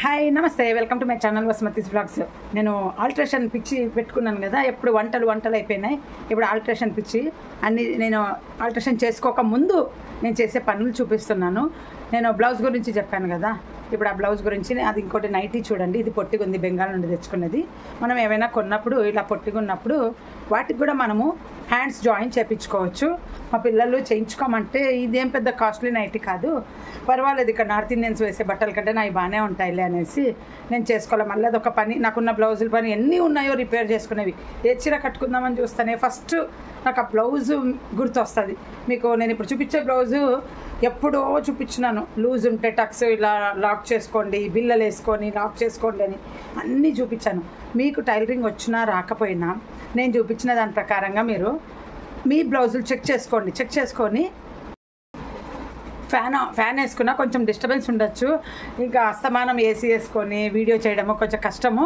Hi నమస్తే, welcome to my channel Vasumathi's vlogs. నేను alteration పిచ్చి పెట్టుకున్నాను కదా, ఎప్పుడు వంటలు అయిపోయినాయి. ఇప్పుడు ఆల్ట్రేషన్ పిచ్చి అన్ని నేను ఆల్ట్రేషన్ చేసుకోక ముందు నేను చేసే పనులు చూపిస్తున్నాను. నేను బ్లౌజ్ గురించి చెప్పాను కదా, ఇప్పుడు ఆ బ్లౌజ్ గురించి అది ఇంకోటి నైటీ చూడండి. ఇది పొట్టిగా ఉంది, బెంగాల్ నుండి తెచ్చుకున్నది. మనం ఏమైనా కొన్నప్పుడు ఇలా పొట్టిగా ఉన్నప్పుడు వాటికి కూడా మనము హ్యాండ్స్ జాయిన్ చేయించుకోవచ్చు. మా పిల్లలు చేయించుకోమంటే ఇదేం పెద్ద కాస్ట్లీ నైటీ కాదు, పర్వాలేదు, ఇక్కడ నార్త్ ఇండియన్స్ వేసే బట్టల కంటే నాకు బాగానే ఉంటాయిలే అనేసి నేను చేసుకోవాలి. మళ్ళీ అదొక పని, నాకున్న బ్లౌజుల పని ఎన్ని ఉన్నాయో రిపేర్ చేసుకునేవి. ఏ చీర కట్టుకుందామని చూస్తానే ఫస్ట్ నాకు ఆ బ్లౌజు గుర్తొస్తుంది. మీకు నేను ఇప్పుడు చూపించే బ్లౌజు ఎప్పుడో చూపించినాను. లూజ్ ఉంటే టక్స్ ఇలా లాక్ చేసుకోండి, బిల్లలు వేసుకొని లాక్ చేసుకోండి అని అన్నీ చూపించాను. మీకు టైలరింగ్ వచ్చినా రాకపోయినా నేను చూపించిన దాని ప్రకారంగా మీరు మీ బ్లౌజులు చెక్ చేసుకొని ఫ్యాన్ వేసుకున్నా కొంచెం డిస్టర్బెన్స్ ఉండొచ్చు. ఇంకా అస్తమానం ఏసీ వేసుకొని వీడియో చేయడము కొంచెం కష్టము.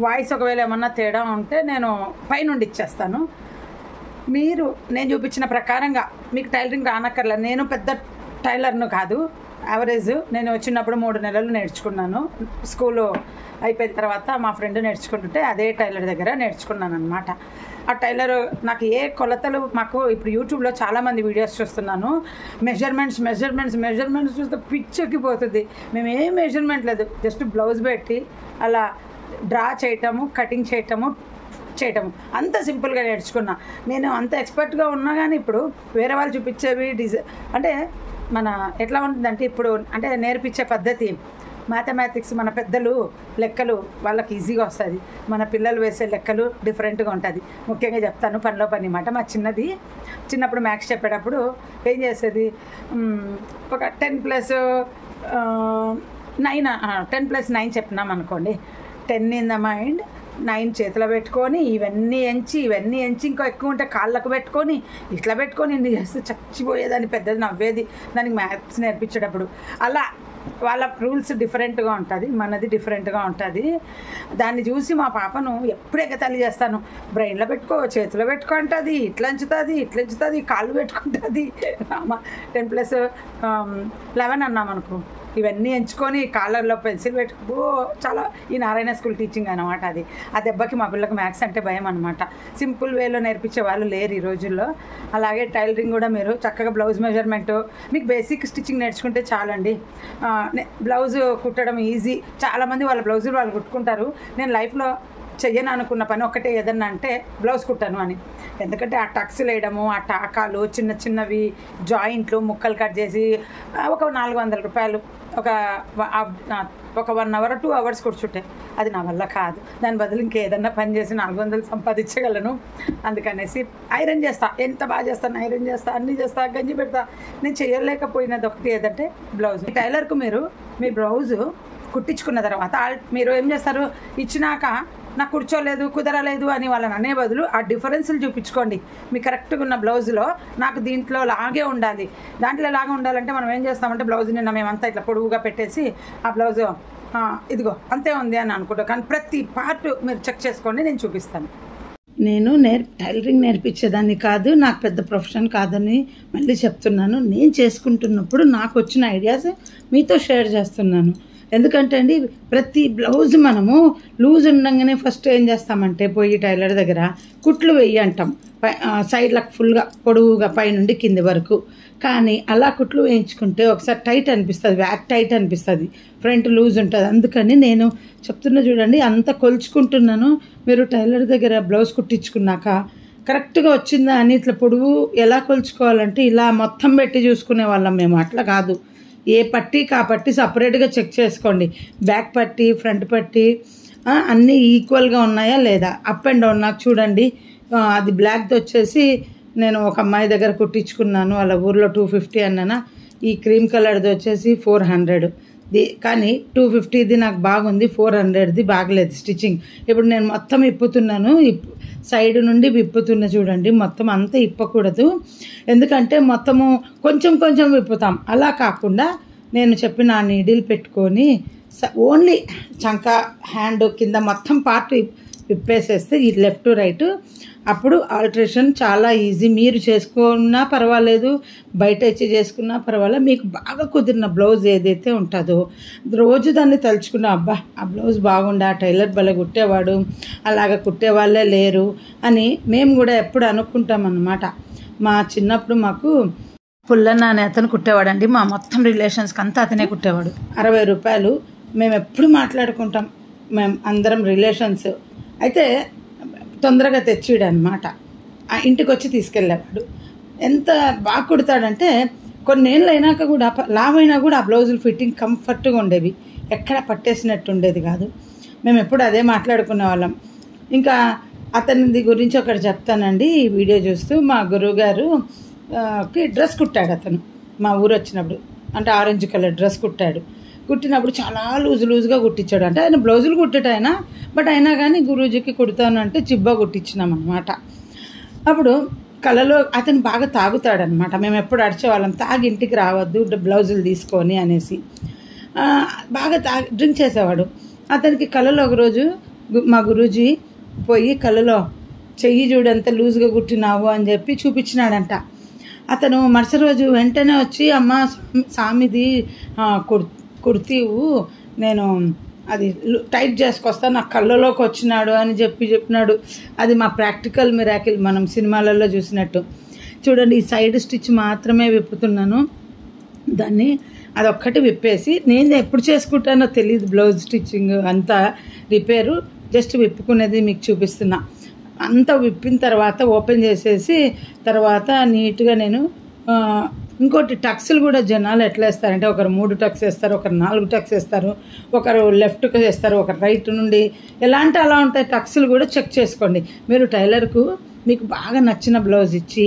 వాయిస్ ఒకవేళ ఏమన్నా తేడా ఉంటే నేను పైనుండి ఇచ్చేస్తాను. మీరు నేను చూపించిన ప్రకారంగా మీకు టైలరింగ్ రానక్కర్లే. నేను పెద్ద టైలర్ను కాదు, యావరేజ్. నేను వచ్చినప్పుడు 3 నెలలు నేర్చుకున్నాను. స్కూలు అయిపోయిన తర్వాత మా ఫ్రెండ్ నేర్చుకుంటుంటే అదే టైలర్ దగ్గర నేర్చుకున్నాను అనమాట. ఆ టైలర్ నాకు ఏ కొలతలు, మాకు ఇప్పుడు యూట్యూబ్లో చాలామంది వీడియోస్ చూస్తున్నాను, మెజర్మెంట్స్ చూస్తే పిచ్చెక్కిపోతుంది. మేము ఏ మెజర్మెంట్ లేదు, జస్ట్ బ్లౌజ్ పెట్టి అలా డ్రా చేయటము, కటింగ్ చేయటము అంత సింపుల్గా నేర్చుకున్నా. నేను అంత ఎక్స్పర్ట్గా ఉన్నా కానీ ఇప్పుడు వేరే వాళ్ళు చూపించేవి అంటే మన ఎట్లా ఉంటుందంటే ఇప్పుడు అంటే నేర్పించే పద్ధతి మ్యాథమెటిక్స్, మన పెద్దలు లెక్కలు వాళ్ళకి ఈజీగా వస్తుంది, మన పిల్లలు వేసే లెక్కలు డిఫరెంట్గా ఉంటుంది. ముఖ్యంగా చెప్తాను, పనిలో పని మాట. మా చిన్నప్పుడు మ్యాథ్స్ చెప్పేటప్పుడు ఏం చేసేది, ఒక 10+9 చెప్పినాం అనుకోండి, 10 ఇన్ ద మైండ్, 9 చేతిలో పెట్టుకొని ఇవన్నీ ఎంచి ఇంకా ఎక్కువ ఉంటే కాళ్ళకు పెట్టుకొని ఇట్లా పెట్టుకొని ఇన్ని చేస్తే చచ్చిపోయేదాన్ని. పెద్దది నవ్వేది దానికి మ్యాథ్స్ నేర్పించేటప్పుడు. అలా వాళ్ళ రూల్స్ డిఫరెంట్గా ఉంటుంది, మనది డిఫరెంట్గా ఉంటుంది. దాన్ని చూసి మా పాపను ఎప్పుడు ఎగతాళి చేస్తాను. బ్రెయిన్లో పెట్టుకో, చేతిలో పెట్టుకో అంటుంది, ఇట్లా ఎంచుతుంది, కాళ్ళు పెట్టుకుంటుంది. 10+11 అన్నామనుకో, ఇవన్నీ ఎంచుకొని కాలర్లో పెన్సిల్ పెట్టుకో. చాలా ఈ నారాయణ స్కూల్ టీచింగ్ అనమాట అది. ఆ దెబ్బకి మా పిల్లలకు మ్యాథ్స్ అంటే భయం అనమాట. సింపుల్ వేలో నేర్పించే వాళ్ళు లేరు ఈ రోజుల్లో. అలాగే టైలరింగ్ కూడా మీరు చక్కగా బ్లౌజ్ మెజర్మెంటు, మీకు బేసిక్ స్టిచ్చింగ్ నేర్చుకుంటే చాలండి. బ్లౌజ్ కుట్టడం ఈజీ. చాలామంది వాళ్ళ బ్లౌజులు వాళ్ళు కుట్టుకుంటారు. నేను లైఫ్లో చెయ్యను అనుకున్న పని ఒక్కటే ఏదన్నా అంటే బ్లౌజ్ కుట్టాను అని. ఎందుకంటే ఆ టక్స్ వేయడము, ఆ టాకాలు, చిన్నవి జాయింట్లు, ముక్కలు కట్ చేసి ఒక 400 రూపాయలు ఒక 1 అవర్ 2 అవర్స్ కూర్చుంటే అది నా వల్ల కాదు. దాని బదులు ఇంకేదన్నా పని చేసి 400 సంపాదించగలను. అందుకనేసి ఐరన్ చేస్తా, ఎంత బాగా చేస్తాను, ఐరన్ చేస్తా, అన్నీ చేస్తా, గంజి పెడతా. నేను చేయలేకపోయినది ఒకటి ఏదంటే బ్లౌజ్. టైలర్కు మీరు మీ బ్లౌజు కుట్టించుకున్న తర్వాత మీరు ఏం చేస్తారు, ఇచ్చినాక నాకు కూర్చోలేదు, కుదరలేదు అని వాళ్ళని అనే బదులు ఆ డిఫరెన్స్లు చూపించుకోండి. మీ కరెక్ట్గా ఉన్న బ్లౌజులో నాకు దీంట్లో లాగే ఉండాలి, దాంట్లో లాగా ఉండాలంటే మనం ఏం చేస్తామంటే బ్లౌజ్ నిన్న మేమంతా ఇట్లా పొడవుగా పెట్టేసి ఆ బ్లౌజు ఇదిగో అంతే ఉంది అని అనుకుంటాం. కానీ ప్రతి పార్ట్ మీరు చెక్ చేసుకోండి, నేను చూపిస్తాను. నేను టైలరింగ్ నేర్పించేదాన్ని కాదు, నాకు పెద్ద ప్రొఫెషన్ కాదని మళ్ళీ చెప్తున్నాను. నేను చేసుకుంటున్నప్పుడు నాకు వచ్చిన ఐడియాస్ మీతో షేర్ చేస్తున్నాను. ఎందుకంటే అండి, ప్రతి బ్లౌజ్ మనము లూజ్ ఉండగానే ఫస్ట్ ఏం చేస్తామంటే పోయి టైలర్ దగ్గర కుట్లు వెయ్యి అంటాం, సైడ్లకు ఫుల్గా పొడవుగా పైనుండి కింది వరకు. కానీ అలా కుట్లు వేయించుకుంటే ఒకసారి టైట్ అనిపిస్తుంది, బ్యాక్ టైట్ అనిపిస్తుంది, ఫ్రంట్ లూజ్ ఉంటుంది. అందుకని నేను చెప్తున్నా చూడండి, అంత కొలుచుకుంటున్నాను. మీరు టైలర్ దగ్గర బ్లౌజ్ కుట్టించుకున్నాక కరెక్ట్గా వచ్చిందా అని ఇట్లా పొడవు ఎలా కొలుచుకోవాలంటే ఇలా మొత్తం పెట్టి చూసుకునే వాళ్ళం మేము. అట్లా కాదు, ఏ పట్టీకి ఆ పట్టీ సపరేట్గా చెక్ చేసుకోండి. బ్యాక్ పట్టీ, ఫ్రంట్ పట్టీ అన్నీ ఈక్వల్గా ఉన్నాయా లేదా, అప్ అండ్ డౌన్. నాకు చూడండి, అది బ్లాక్ది వచ్చేసి నేను ఒక అమ్మాయి దగ్గర కుట్టించుకున్నాను, వాళ్ళ ఊర్లో 250 అన్నానా. ఈ క్రీమ్ కలర్ది వచ్చేసి 400. కానీ 250ది నాకు బాగుంది, 400ది బాగలేదు స్టిచ్చింగ్. ఇప్పుడు నేను మొత్తం ఇప్పుతున్నాను, సైడ్ నుండి విప్పుతున్నా చూడండి. మొత్తం అంతా ఇప్పకూడదు, ఎందుకంటే మొత్తము కొంచెం విప్పుతాం. అలా కాకుండా నేను చెప్పిన నీడిల్ పెట్టుకొని ఓన్లీ చంక, హ్యాండ్ కింద మొత్తం పార్ట్ విప్పేసేస్తే ఈ లెఫ్ట్ రైట్, అప్పుడు ఆల్టరేషన్ చాలా ఈజీ. మీరు చేసుకున్నా పర్వాలేదు, బయట ఇచ్చి చేసుకున్నా పర్వాలేదు. మీకు బాగా కుదిరిన బ్లౌజ్ ఏదైతే ఉంటుందో రోజు దాన్ని తలుచుకున్నా, అబ్బా ఆ బ్లౌజ్ బాగుండా, టైలర్ భలే కుట్టేవాడు, అలాగ కుట్టేవాళ్ళే లేరు అని మేము కూడా ఎప్పుడు అనుకుంటాం అన్నమాట. మా చిన్నప్పుడు మాకు పుల్లన్న అనే అతను కుట్టేవాడండి. మా మొత్తం రిలేషన్స్కి అంతా అతనే కుట్టేవాడు. 60 రూపాయలు మేము ఎప్పుడు మాట్లాడుకుంటాం, మేము అందరం రిలేషన్స్. అయితే తొందరగా తెచ్చిడు అనమాట, ఆ ఇంటికి వచ్చి తీసుకెళ్ళేవాడు. ఎంత బాగా కుడతాడంటే కొన్నేళ్ళు అయినాక కూడా లావైనా కూడా ఆ బ్లౌజులు ఫిట్టింగ్ కంఫర్ట్గా ఉండేవి, ఎక్కడ పట్టేసినట్టు ఉండేది కాదు. మేము ఎప్పుడు అదే మాట్లాడుకునే వాళ్ళం. ఇంకా అతనిది గురించి ఒకటి చెప్తానండి. ఈ వీడియో చూస్తూ మా గురువుగారుకి డ్రెస్ కుట్టాడు అతను. మా ఊరు వచ్చినప్పుడు అంటే ఆరెంజ్ కలర్ డ్రెస్ కుట్టినప్పుడు చాలా లూజ్గా కుట్టించాడు. అంటే ఆయన బ్లౌజులు కుట్టేటాయన, బట్ అయినా కానీ గురూజీకి కుడతాను అంటే చిబ్బా కుట్టించినాం అనమాట. అప్పుడు కళలో అతను బాగా తాగుతాడనమాట. మేము ఎప్పుడు అడిచేవాళ్ళం, తాగి ఇంటికి రావద్దు బ్లౌజులు తీసుకొని అనేసి. బాగా డ్రింక్ చేసేవాడు. అతనికి కళలో ఒకరోజు మా గురూజీ పోయి కళలో చెయ్యి చూడంత లూజ్గా కుట్టినావు అని చెప్పి చూపించినాడంట. అతను మరుసటి రోజు వెంటనే వచ్చి, అమ్మ సామిది కుర్తీవు నేను అది టైట్ చేసుకొస్తాను, నా కళ్ళలోకి వచ్చినాడు అని చెప్పినాడు. అది మా ప్రాక్టికల్ మిరాకిల్, మనం సినిమాలలో చూసినట్టు. చూడండి, ఈ సైడ్ స్టిచ్ మాత్రమే విప్పుతున్నాను దాన్ని, అదొక్కటి విప్పేసి, నేను ఎప్పుడు చేసుకుంటానో తెలియదు బ్లౌజ్ స్టిచ్చింగ్ అంతా రిపేరు, జస్ట్ విప్పుకునేది మీకు చూపిస్తున్నా. అంతా విప్పిన తర్వాత ఓపెన్ చేసేసి తర్వాత నీట్గా నేను ఇంకోటి టక్స్లు కూడా జనాలు ఎట్లా వేస్తారంటే, ఒకరు 3 టక్స్ వేస్తారు, ఒకరు 4 టక్స్ వేస్తారు, ఒకరు లెఫ్ట్కి వేస్తారు, ఒకరు రైట్ నుండి, ఎలాంటి అలా ఉంటాయి. టక్స్లు కూడా చెక్ చేసుకోండి. మీరు టైలర్కు మీకు బాగా నచ్చిన బ్లౌజ్ ఇచ్చి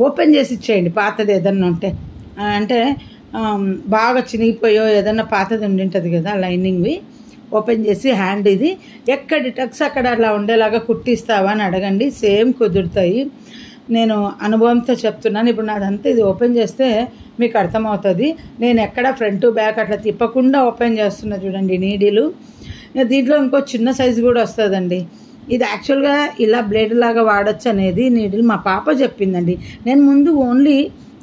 ఓపెన్ చేసి ఇచ్చేయండి. పాతది ఏదన్నా ఉంటే, అంటే బాగా చినిగిపోయో ఏదన్నా పాతది ఉండింటుంది కదా లైనింగ్వి, ఓపెన్ చేసి హ్యాండ్ ఇది ఎక్కడి టక్స్ అక్కడ అలా ఉండేలాగా కుట్టిస్తావా అని అడగండి, సేమ్ కుదురుతాయి. నేను అనుభవంతో చెప్తున్నాను. ఇప్పుడు నాదంతా ఇది ఓపెన్ చేస్తే మీకు అర్థమవుతుంది. నేను ఎక్కడ ఫ్రంట్ బ్యాక్ అట్లా తిప్పకుండా ఓపెన్ చేస్తున్నా చూడండి నీడిలు. దీంట్లో ఇంకో చిన్న సైజు కూడా వస్తుందండి. ఇది యాక్చువల్గా ఇలా బ్లేడ్ లాగా వాడచ్చు అనేది నీడిల్ మా పాప చెప్పిందండి. నేను ముందు ఓన్లీ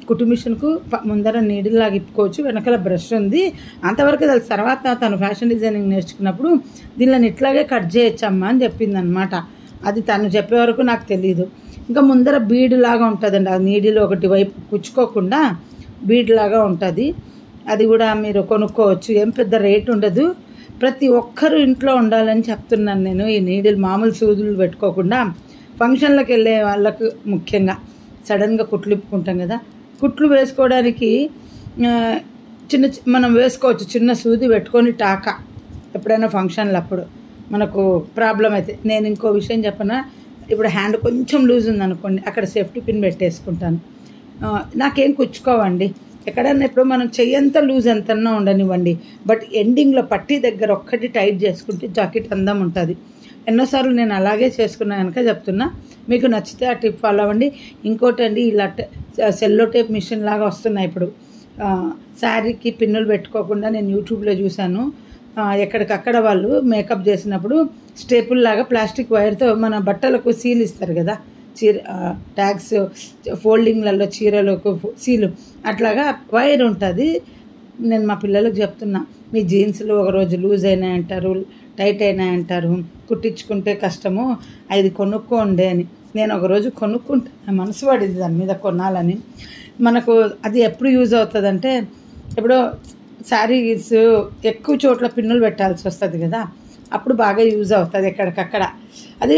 కుట్టు మిషన్కు ముందర నీడిల్ లాగా ఇప్పుకోవచ్చు, వెనకాల బ్రష్ ఉంది, అంతవరకు తెలుసు. తర్వాత తను ఫ్యాషన్ డిజైనింగ్ నేర్చుకున్నప్పుడు దీనిని ఇట్లాగే కట్ చేయొచ్చమ్మా అని చెప్పింది అనమాట. అది తను చెప్పే వరకు నాకు తెలీదు. ఇంకా ముందర బీడ్ లాగా ఉంటుందండి, ఆ నీడిల్ ఒకటి వైపు కుచ్చుకోకుండా బీడ్ లాగా ఉంటుంది. అది కూడా మీరు కొనుక్కోవచ్చు, ఏం పెద్ద రేట్ ఉండదు. ప్రతి ఒక్కరూ ఇంట్లో ఉండాలని చెప్తున్నాను నేను. ఈ నీడిల్ మామూలు సూదులు పెట్టుకోకుండా ఫంక్షన్లకు వెళ్ళే వాళ్ళకు ముఖ్యంగా సడన్గా కుట్లు ఇప్పుకుంటాం కదా, కుట్లు వేసుకోవడానికి మనం వేసుకోవచ్చు, చిన్న సూది పెట్టుకొని టాకా ఎప్పుడైనా ఫంక్షన్లు అప్పుడు మనకు ప్రాబ్లం అయితే. నేను ఇంకో విషయం చెప్పనా, ఇప్పుడు హ్యాండ్ కొంచెం లూజ్ ఉందనుకోండి, అక్కడ సేఫ్టీ పిన్ పెట్టేసుకుంటాను. నాకేం కుచ్చుకోవండి. ఎక్కడన్నా ఇప్పుడు మనం చెయ్యంత లూజ్ ఎంతన్నా ఉండనివ్వండి, బట్ ఎండింగ్లో పట్టీ దగ్గర ఒక్కటి టైట్ చేసుకుంటే జాకెట్ అందం ఉంటుంది. ఎన్నోసార్లు నేను అలాగే చేసుకున్నా కనుక చెప్తున్నా. మీకు నచ్చితే ఆ టిప్ ఫాలో అవ్వండి. ఇంకోటి అండి, ఇలా సెల్లో టేప్ మిషన్ లాగా వస్తున్నాయి ఇప్పుడు. శారీకి పిన్నులు పెట్టుకోకుండా నేను యూట్యూబ్లో చూశాను. ఎక్కడికక్కడ వాళ్ళు మేకప్ చేసినప్పుడు స్టేపుల్ లాగా ప్లాస్టిక్ వైర్తో మన బట్టలకు సీల్ ఇస్తారు కదా, ట్యాగ్స్ ఫోల్డింగ్లలో చీరలకు సీలు, అట్లాగా వైర్ ఉంటుంది. నేను మా పిల్లలకు చెప్తున్నా, మీ జీన్స్లు ఒకరోజు లూజ్ అయినాయంటారు, టైట్ అయినాయంటారు, కుట్టించుకుంటే కష్టము, అది కొనుక్కోండి అని. నేను ఒకరోజు కొనుక్కుంటాను, మనసు పడింది దాని మీద కొనాలని. మనకు అది ఎప్పుడు యూజ్ అవుతుందంటే, ఇప్పుడు శారీస్ ఎక్కువ చోట్ల పిన్నులు పెట్టాల్సి వస్తుంది కదా, అప్పుడు బాగా యూజ్ అవుతుంది ఎక్కడికక్కడ. అది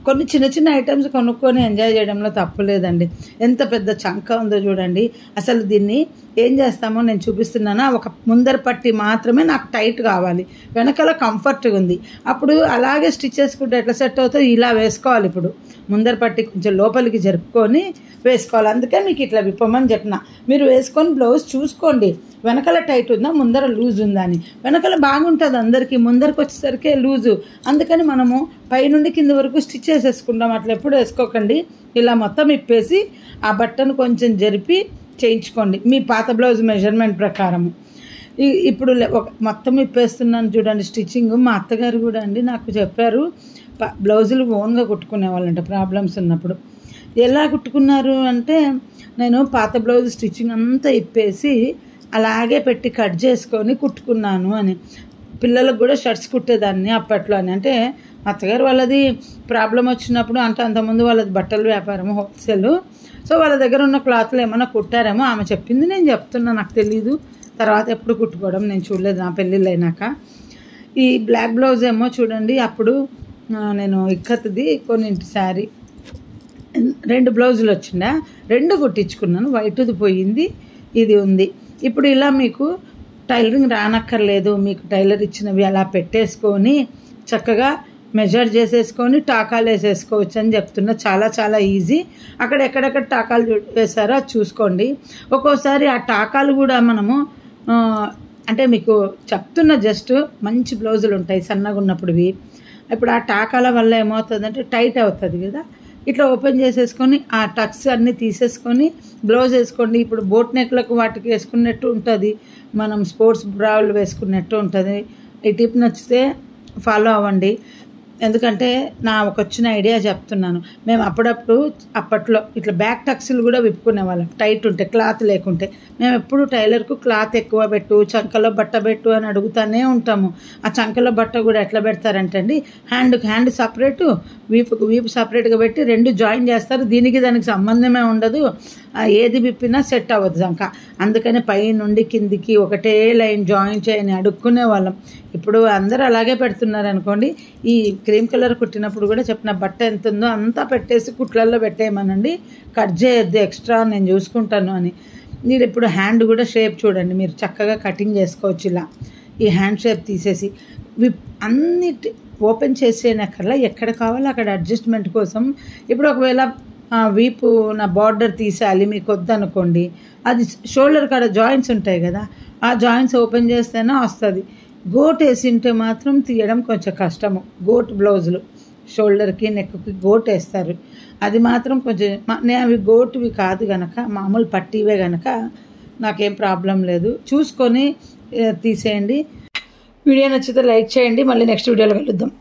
కొన్ని చిన్న చిన్న ఐటమ్స్ కొనుక్కొని ఎంజాయ్ చేయడంలో తప్పు లేదండి. ఎంత పెద్ద చంక ఉందో చూడండి. అసలు దీన్ని ఏం చేస్తామో నేను చూపిస్తున్నానా, ఒక ముందర పట్టి మాత్రమే నాకు టైట్ కావాలి, వెనకాల కంఫర్ట్గా ఉంది. అప్పుడు అలాగే స్టిచ్ చేసుకుంటే ఎట్లా సెట్ అవుతుంది, ఇలా వేసుకోవాలి. ఇప్పుడు ముందర పట్టి కొంచెం లోపలికి జరుపుకొని వేసుకోవాలి. అందుకే మీకు ఇట్లా విప్పమని చెప్పిన. మీరు వేసుకొని బ్లౌజ్ చూసుకోండి, వెనకాల టైట్ ఉందా ముందర లూజ్ ఉందా అని. వెనకాల బాగుంటుంది అందరికీ, ముందరకు వచ్చేసరికి లూజు. అందుకని మనము పైనుండి కింద వరకు స్టిచ్ చేసేసుకుంటాం. అట్లా ఎప్పుడు వేసుకోకండి. ఇలా మొత్తం ఇప్పేసి ఆ బట్టను కొంచెం జరిపి చేయించుకోండి మీ పాత బ్లౌజ్ మెజర్మెంట్ ప్రకారము. ఇప్పుడు మొత్తం ఇప్పేస్తున్నాను చూడండి స్టిచ్చింగ్. మా అత్తగారు కూడా అండి నాకు చెప్పారు, బ్లౌజులు ఓన్గా కుట్టుకునే వాళ్ళంట ప్రాబ్లమ్స్ ఉన్నప్పుడు. ఎలా కుట్టుకున్నారు అంటే, నేను పాత బ్లౌజ్ స్టిచ్చింగ్ అంతా ఇప్పేసి అలాగే పెట్టి కట్ చేసుకొని కుట్టుకున్నాను అని. పిల్లలకు కూడా షర్ట్స్ కుట్టేదాన్ని అప్పట్లో అని. అంటే అత్తగారు వాళ్ళది ప్రాబ్లం వచ్చినప్పుడు, అంటే అంతకుముందు వాళ్ళది బట్టల వ్యాపారం హోల్సేల్. సో వాళ్ళ దగ్గర ఉన్న క్లాత్లు ఏమైనా కుట్టారేమో, ఆమె చెప్పింది నేను చెప్తున్నా, నాకు తెలీదు. తర్వాత ఎప్పుడు కుట్టుకోవడం నేను చూడలేదు నా పెళ్ళిళ్ళు అయినాక. ఈ బ్లాక్ బ్లౌజ్ ఏమో చూడండి, అప్పుడు నేను ఇక్కత్ది కొన్నింటి శారీ 2 బ్లౌజులు వచ్చిందా, 2 కుట్టించుకున్నాను. వైట్ది పోయింది, ఇది ఉంది. ఇప్పుడు ఇలా మీకు టైలరింగ్ రానక్కర్లేదు, మీకు టైలర్ ఇచ్చినవి అలా పెట్టేసుకొని చక్కగా మెజర్ చేసేసుకొని టాకాలు వేసేసుకోవచ్చు అని చెప్తున్నా. చాలా చాలా ఈజీ. అక్కడ ఎక్కడెక్కడ టాకాలు వేసారో అది చూసుకోండి. ఒక్కోసారి ఆ టాకాలు కూడా మనము అంటే మీకు చెప్తున్న జస్ట్ మంచి బ్లౌజులు ఉంటాయి సన్నగా ఉన్నప్పుడువి. ఇప్పుడు ఆ టాకాల వల్ల ఏమవుతుందంటే టైట్ అవుతుంది కదా, ఇట్లా ఓపెన్ చేసేసుకొని ఆ టక్స్ అన్నీ తీసేసుకొని బ్లౌజ్ వేసుకోండి. ఇప్పుడు బోట్ నెక్లకు వాటికి వేసుకున్నట్టు ఉంటుంది, మనం స్పోర్ట్స్ బ్రాలు వేసుకున్నట్టు ఉంటుంది. ఈ టిప్ నచ్చితే ఫాలో అవ్వండి. ఎందుకంటే నా ఒక వచ్చిన ఐడియా చెప్తున్నాను. మేము అప్పట్లో ఇట్లా బ్యాక్ టక్స్లు కూడా విప్పుకునే వాళ్ళం, టైట్ ఉంటే, క్లాత్ లేకుంటే. మేము ఎప్పుడు టైలర్కు క్లాత్ ఎక్కువ పెట్టు, చంకలో బట్ట పెట్టు అని అడుగుతూనే ఉంటాము. ఆ చంకలో బట్ట కూడా ఎట్లా పెడతారంటే అండి, హ్యాండ్కి హ్యాండ్ సపరేటు, వీపుకు వీపు సపరేట్గా పెట్టి 2 జాయిన్ చేస్తారు. దీనికి దానికి సంబంధమే ఉండదు, ఏది విప్పినా సెట్ అవ్వదు చంక. అందుకని పై నుండి కిందికి ఒకటే లైన్ జాయిన్ చేయని అడుక్కునే వాళ్ళం. ఇప్పుడు అందరూ అలాగే పెడుతున్నారు అనుకోండి. ఈ క్రీమ్ కలర్ కుట్టినప్పుడు కూడా చెప్పిన బట్ట ఎంత ఉందో అంతా పెట్టేసి కుట్లల్లో పెట్టేయమనండి, కట్ చేయొద్దు ఎక్స్ట్రా, నేను చూసుకుంటాను అని. మీరు ఇప్పుడు హ్యాండ్ కూడా షేప్ చూడండి, మీరు చక్కగా కటింగ్ చేసుకోవచ్చు. ఇలా ఈ హ్యాండ్ షేప్ తీసేసి అన్నిటి ఓపెన్ చేసేనక్కర్లా, ఎక్కడ కావాలో అక్కడ అడ్జస్ట్మెంట్ కోసం. ఇప్పుడు ఒకవేళ వీపు నా బార్డర్ తీసేయాలి మీకు వద్దనుకోండి, అది షోల్డర్ కాడ జాయింట్స్ ఉంటాయి కదా, ఆ జాయింట్స్ ఓపెన్ చేస్తేనే వస్తుంది. గోట్ వేసింటే మాత్రం తీయడం కొంచెం కష్టము. గోట్ బ్లౌజులు షోల్డర్కి నెక్కి గోట్ వేస్తారు, అది మాత్రం కొంచెం. నేను అవి గోటువి కాదు కనుక, మామూలు పట్టీవే కనుక నాకేం ప్రాబ్లం లేదు. చూసుకొని తీసేయండి. వీడియో నచ్చితే లైక్ చేయండి. మళ్ళీ నెక్స్ట్ వీడియోలో కలుద్దాం.